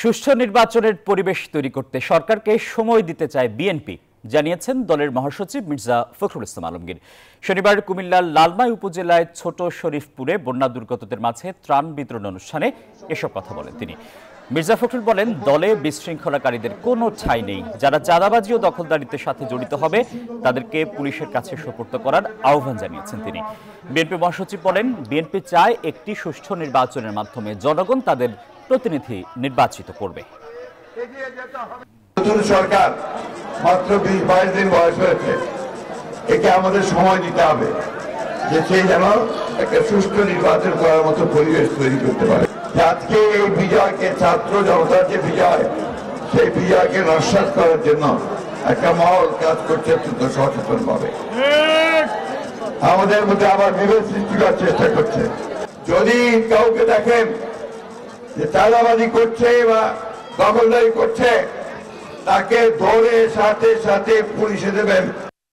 সুষ্ঠু নির্বাচনের পরিবেশ তৈরি করতে সরকারকে সময় দিতে চায় বিএনপি, জানিয়েছেন দলের মহাসচিব মির্জা ফখরুল ইসলাম আলমগীর। শনিবার কুমিল্লার লালমাই উপজেলায় ছোট শরীফপুরে বন্যা দুর্গতদের মাঝে ত্রাণ বিতরণ অনুষ্ঠানে এসব কথা বলেন তিনি। মির্জা ফখরুল বলেন, দলে বিশৃঙ্খলাকারীদের কোনো ঠাঁই নেই। যারা চাঁদাবাজি ও দখলদারিত্বের সাথে জড়িত হবে তাদেরকে পুলিশের কাছে সোপর্দ করার আহ্বান জানিয়েছেন তিনি। বিএনপি মহাসচিব বলেন, বিএনপি চায় একটি সুষ্ঠু নির্বাচনের মাধ্যমে জনগণ তাদের প্রতিনিধি নির্বাচিত করবে। নতুন সরকার মাত্র 20-22 দিন বয়স হয়েছে, একে আমাদের সময় দিতে হবে যে সে যেন একটা সুষ্ঠু নির্বাচন করার মতো পরিবেশ তৈরি করতে পারে। আজকে এই বিজয়কে, ছাত্র জনতার যে বিজয়, সেই বিজয়কে নস্যাৎ করার জন্য একটা মহল কাজ করছে অত্যন্ত সচেতন ভাবে। আমাদের মধ্যে আবার বিভেদ সৃষ্টি করার চেষ্টা করছে। যদি কাউকে দেখেন যে চাঁদাবাজি করছে বা দখলদারি করছে, তাকে ধরে সাথে সাথে পুলিশে দেবেন।